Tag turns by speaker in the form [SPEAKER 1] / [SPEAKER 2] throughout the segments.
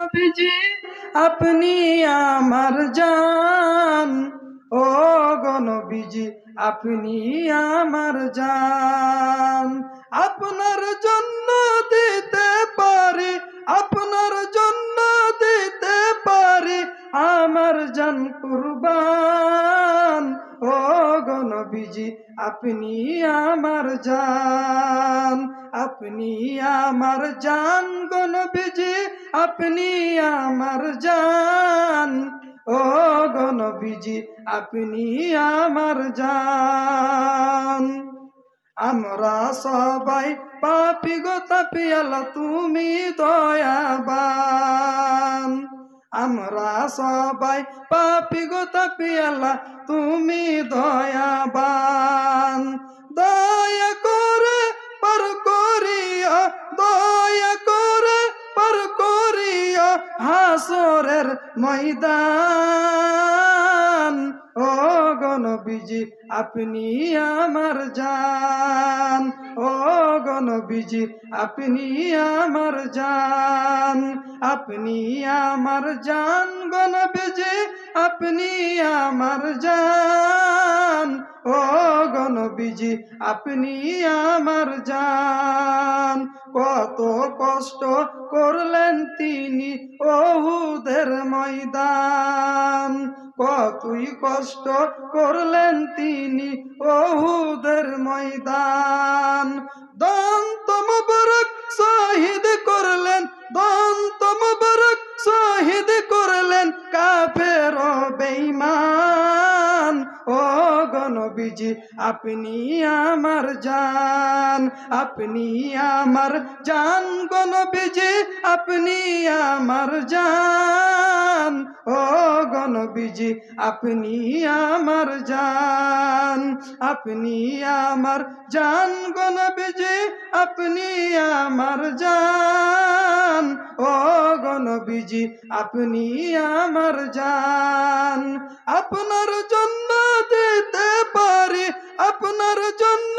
[SPEAKER 1] নবীজি আপনি আমার জান, ও গো নবীজি আপনি আমার জান। আপনার জন্য দিতে পারি, আপনার জন্য দিতে পারি আমার জান কুরবান, ও গো নবীজি আপনি আমার জান। আপনি আমার জান গো নবীজি আপনি আমার জান, ও গো নবীজি আপনি আমার জান। আমরা সবাই পাপী গো তাপিয়ালা তুমি দয়াবান। আমরা সবাই পাপী গো তাপিয়ালা তুমি দয়াবান। দয়া করে পার করিয়া, দয়া করে পার করিয়া হাসরের ময়দান, ও গো নবীজি আপনি আমার জান, ও গো নবীজি আপনি আমার জান। আপনি আমার জান গো নবীজি আপনি আমার জান, ও গো নবীজি আপনি আমার জান। কত কষ্ট করলেন তিনি ওহুদের ময়দান, কতই কষ্ট করলেন তিনি ওহুদের ময়দান। দন্ত মুবারক শহীদ করলেন, দন্ত মুবারক শহীদ করলেন কাফের ও বেঈমান, ও গো নবীজি আপনি আমার জান। আপনি আমার জান গো নবীজি আপনি আমার জান, ও গো নবীজি আপনি আমার জান। আপনি আমার জান গো নবীজি আপনি আমার জান, ও গো নবীজি আপনি আমার জান। আপনার জন্য দিতে পারি, আপনার জন্য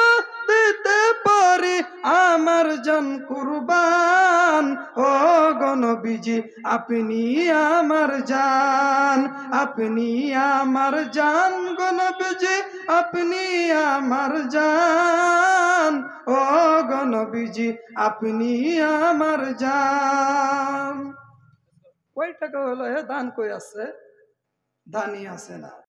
[SPEAKER 1] দিতে পারি আমার জান কুরবান, ও গো নবীজি আপনি আমার জান। আপনি আমার জান গো নবীজি আপনি আমার জান, ও গো নবীজি আপনি আমার জান। কয় টাকা হলো দান কই আছে? দানই আছে না।